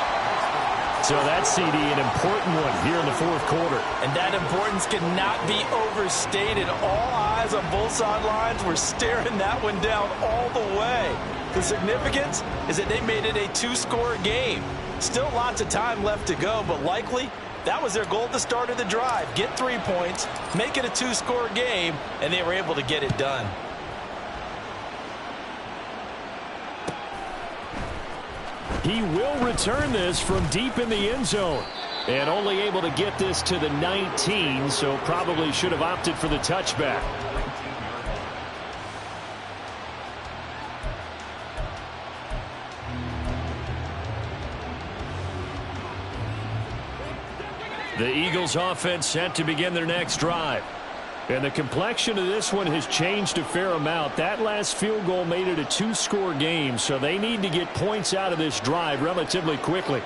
So that CD, an important one here in the 4th quarter. And that importance cannot be overstated. All eyes on both sidelines were staring that one down all the way. The significance is that they made it a 2-score game. Still lots of time left to go, but likely that was their goal at the start of the drive. Get 3 points, make it a 2-score game, and they were able to get it done. He will return this from deep in the end zone. And only able to get this to the 19, so probably should have opted for the touchback. The Eagles offense set to begin their next drive. And the complexion of this one has changed a fair amount. That last field goal made it a 2-score game, so they need to get points out of this drive relatively quickly.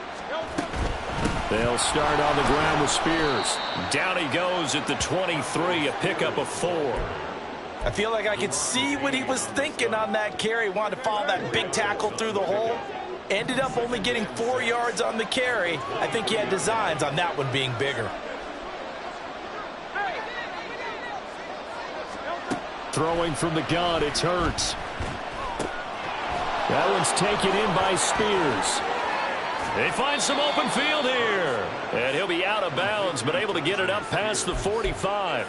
They'll start on the ground with Spears. Down he goes at the 23, a pickup of 4. I feel like I could see what he was thinking on that carry. Wanted to follow that big tackle through the hole. Ended up only getting 4 yards on the carry. I think he had designs on that one being bigger. Throwing from the gun, it's Hurts. That one's taken in by Spears. They find some open field here. And he'll be out of bounds, but able to get it up past the 45.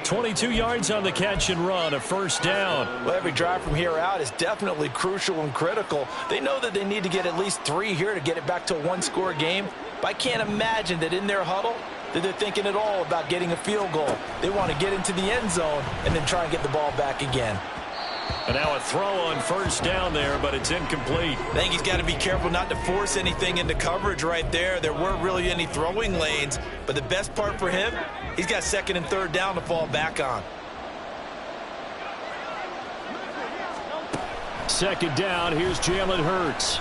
22 yards on the catch and run, a first down. Well, every drive from here out is definitely crucial and critical. They know that they need to get at least 3 here to get it back to a one-score game. But I can't imagine that in their huddle that they're thinking at all about getting a field goal. They want to get into the end zone and then try and get the ball back again. And now a throw on first down there, but it's incomplete. I think he's got to be careful not to force anything into coverage right there. There weren't really any throwing lanes, but the best part for him, he's got second and third down to fall back on. Second down, here's Jalen Hurts.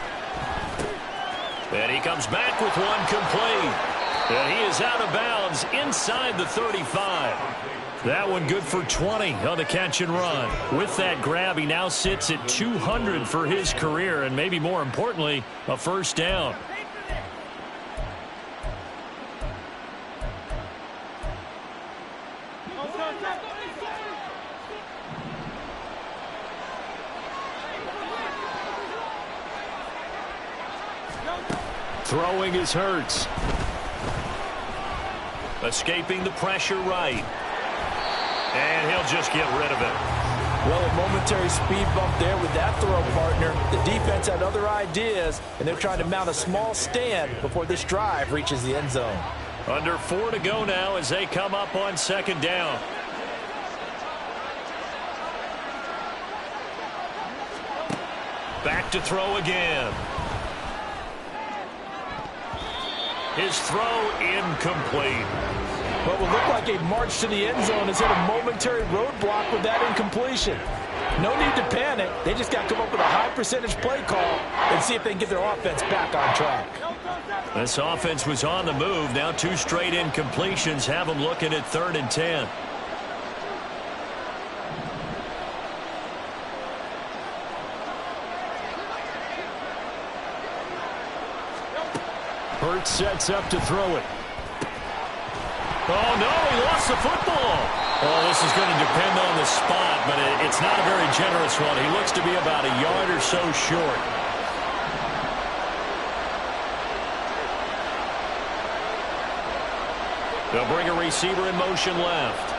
And he comes back with one complete. And he is out of bounds inside the 35. That one good for 20 on the catch and run. With that grab, he now sits at 200 for his career, and maybe more importantly, a first down. Throwing is Hurts. Escaping the pressure right. And he'll just get rid of it. Well, a momentary speed bump there with that throw partner. The defense had other ideas, and they're trying to mount a small stand before this drive reaches the end zone. Under 4 to go now as they come up on second down. Back to throw again. His throw incomplete. What will look like a march to the end zone has hit a momentary roadblock with that incompletion. No need to panic. They just got to come up with a high percentage play call and see if they can get their offense back on track. This offense was on the move. Now 2 straight incompletions have them looking at 3rd and 10. Hurts sets up to throw it. Oh, no, he lost the football. Oh, this is going to depend on the spot, but it's not a very generous one. He looks to be about a yard or so short. They'll bring a receiver in motion left.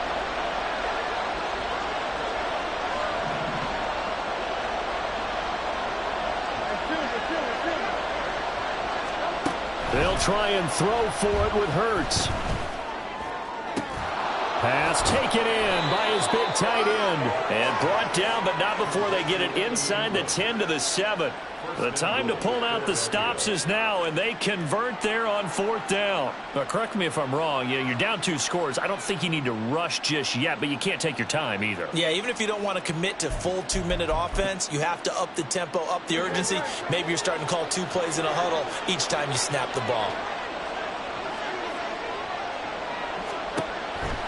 They'll try and throw for it with Hurts. Pass taken in by his big tight end. And brought down, but not before they get it inside the 10 to the 7. The time to pull out the stops is now, and they convert there on 4th down. But correct me if I'm wrong. You're down 2 scores. I don't think you need to rush just yet, but you can't take your time either. Yeah, even if you don't want to commit to full 2-minute offense, you have to up the tempo, up the urgency. Maybe you're starting to call 2 plays in a huddle each time you snap the ball.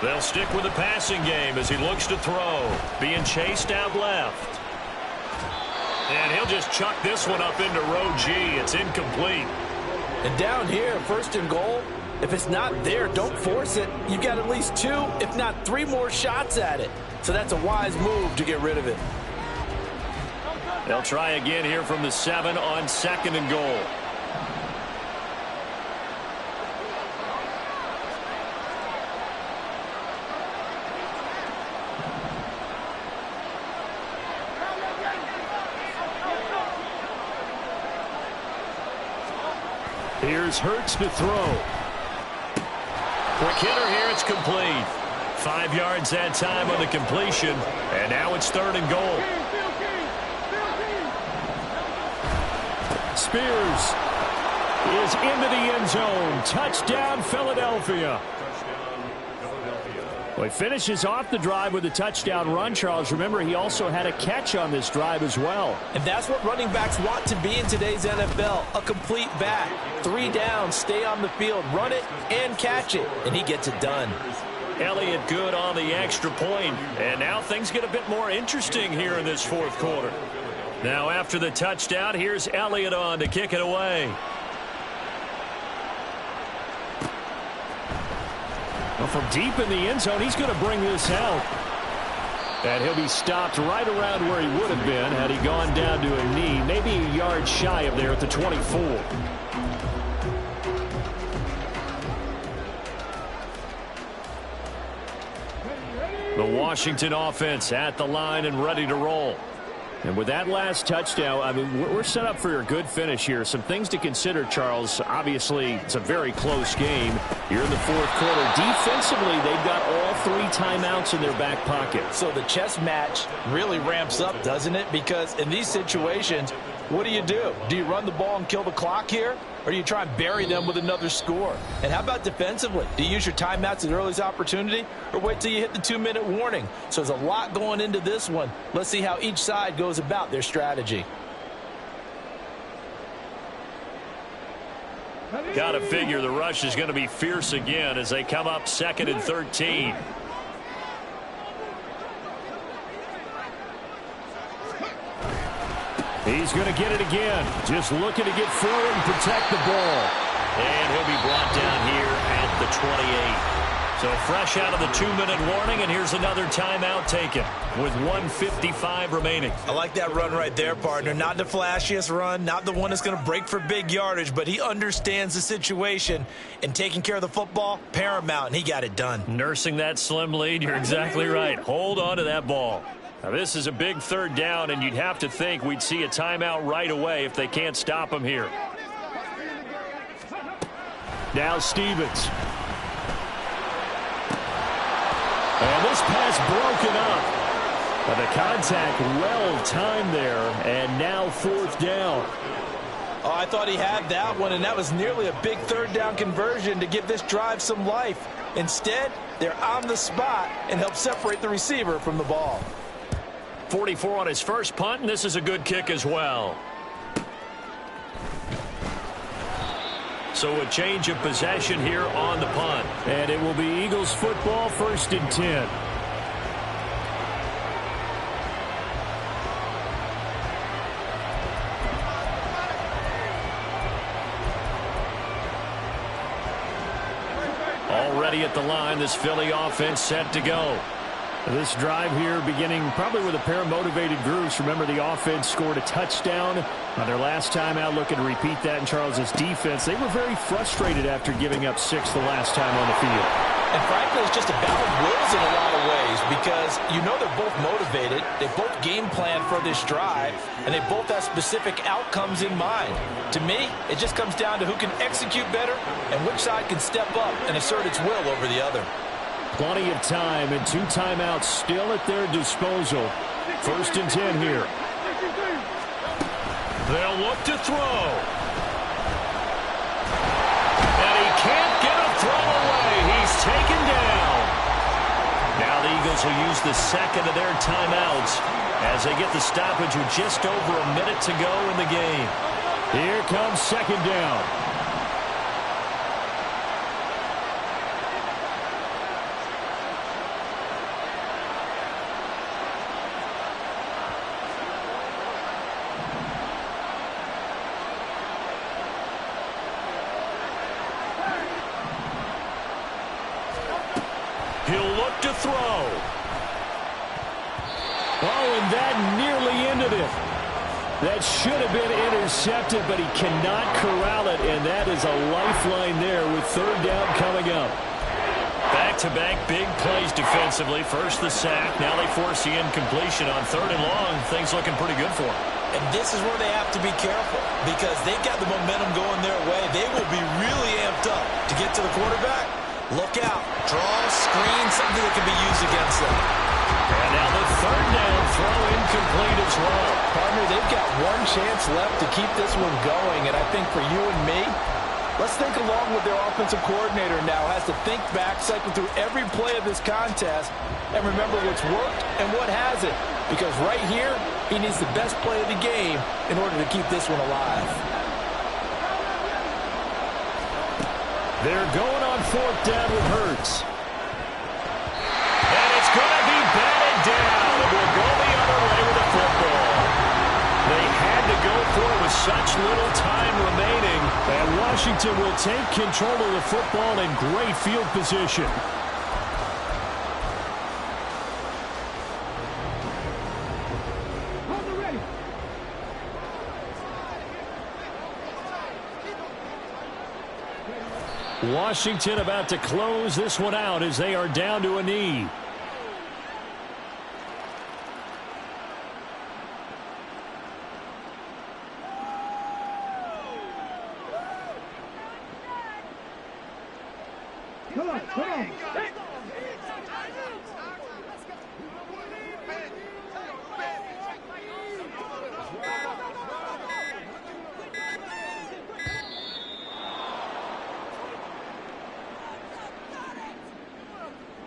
They'll stick with the passing game as he looks to throw. Being chased out left. And he'll just chuck this one up into row G. It's incomplete. And down here, 1st and goal, if it's not there, don't force it. You've got at least 2, if not 3 more shots at it. So that's a wise move to get rid of it. They'll try again here from the 7 on 2nd and goal. Here's Hurts to throw. Quick hitter here, it's complete. 5 yards that time on the completion, and now it's 3rd and goal. Spears is into the end zone. Touchdown, Philadelphia. Well, he finishes off the drive with a touchdown run, Charles. Remember, he also had a catch on this drive as well. And that's what running backs want to be in today's NFL, a complete back. 3 downs, stay on the field, run it, and catch it, and he gets it done. Elliott good on the extra point. And now things get a bit more interesting here in this fourth quarter. Now after the touchdown, here's Elliott on to kick it away. Well, from deep in the end zone, he's going to bring this out. And he'll be stopped right around where he would have been had he gone down to a knee, maybe a yard shy of there at the 24. The Washington offense at the line and ready to roll. And with that last touchdown, I mean, we're set up for a good finish here. Some things to consider, Charles. Obviously, it's a very close game. You're in the fourth quarter. Defensively, they've got all 3 timeouts in their back pocket. So the chess match really ramps up, doesn't it? Because in these situations, what do? Do you run the ball and kill the clock here? Or do you try and bury them with another score? And how about defensively? Do you use your timeouts at earliest opportunity? Or wait till you hit the 2-minute warning? So there's a lot going into this one. Let's see how each side goes about their strategy. Got to figure the rush is going to be fierce again as they come up 2nd and 13. He's going to get it again. Just looking to get forward and protect the ball. And he'll be brought down here at the 28. So fresh out of the 2-minute warning, and here's another timeout taken with 1:55 remaining. I like that run right there, partner. Not the flashiest run, not the one that's going to break for big yardage, but he understands the situation, and taking care of the football, paramount, and he got it done. Nursing that slim lead, you're exactly right. Hold on to that ball. Now, this is a big 3rd down, and you'd have to think we'd see a timeout right away if they can't stop him here. Now Stevens. And this pass broken up. But the contact well timed there, and now 4th down. Oh, I thought he had that one, and that was nearly a big 3rd down conversion to give this drive some life. Instead, they're on the spot and help separate the receiver from the ball. 44 on his first punt, and this is a good kick as well. So a change of possession here on the punt. And it will be Eagles football, 1st and 10. Already at the line, this Philly offense set to go. This drive here beginning probably with a pair of motivated groups. Remember, the offense scored a touchdown on their last time out, looking to repeat that in Charles's defense. They were very frustrated after giving up 6 the last time on the field. And frankly, it's just a battle of wills in a lot of ways because you know they're both motivated. They both game plan for this drive, and they both have specific outcomes in mind. To me, it just comes down to who can execute better and which side can step up and assert its will over the other. Plenty of time and 2 timeouts still at their disposal. 1st and 10 here. They'll look to throw. And he can't get a throw away. He's taken down. Now the Eagles will use the 2nd of their timeouts as they get the stoppage with just over a minute to go in the game. Here comes 2nd down. He'll look to throw. Oh, and that nearly ended it. That should have been intercepted, but he cannot corral it, and that is a lifeline there with 3rd down coming up. Back-to-back big plays defensively. First the sack. Now they force the incompletion on 3rd and long. Things looking pretty good for them. And this is where they have to be careful because they've got the momentum going their way. They will be really amped up to get to the quarterback. Look out. Draw, screen, something that can be used against them. And now the 3rd down throw incomplete as well. Partner, they've got one chance left to keep this one going, and I think for you and me, Let's think along with their offensive coordinator now. Has to think back, cycle through every play of this contest, and remember what's worked and what hasn't. Because right here, he needs the best play of the game in order to keep this one alive. They're going on 4th down with Hurts. And it's going to be batted down. It will go the other way with the football. They had to go for it with such little time remaining. And Washington will take control of the football in great field position. Washington about to close this one out as they are down to a knee. Come on, come on. Hey.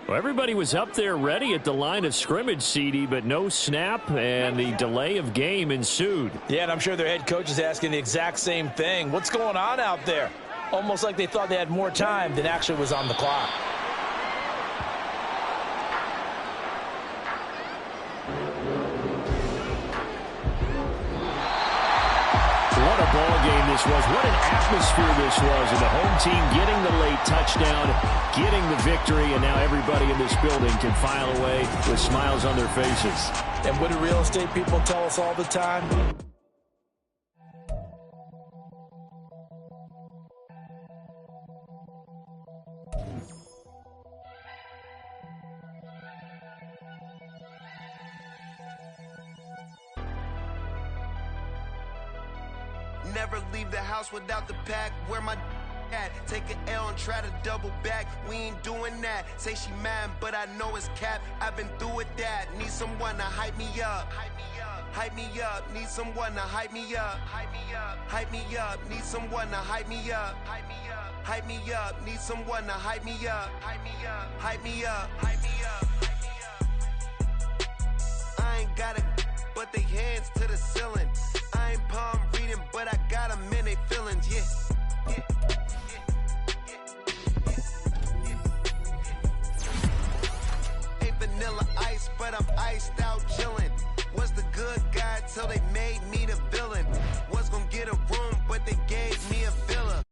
Well, everybody was up there ready at the line of scrimmage, CD, but no snap, and the delay of game ensued. Yeah, and I'm sure their head coach is asking the exact same thing. What's going on out there? Almost like they thought they had more time than actually was on the clock. What a ball game this was. What an atmosphere this was. And the home team getting the late touchdown, getting the victory, and now everybody in this building can file away with smiles on their faces. And what do real estate people tell us all the time? Never leave the house without the pack. Where my at? Take an L and try to double back. We ain't doing that. Say she mad, but I know it's cap. I've been through with that. Need someone to hype me up. Hype me up. Need someone to hype me up. Hype me up. Hype me up. Need someone to hype me up. Hype me up. Hype me up. Need someone to hype me up. Hype me up. Hype me up. Hype me up. I ain't got it, but they hands to the ceiling. I ain't palm reading, but I got them in they feelings, yeah. Ain't vanilla ice, but I'm iced out chillin'. Was the good guy till they made me the villain. Was gonna get a room, but they gave me a villa.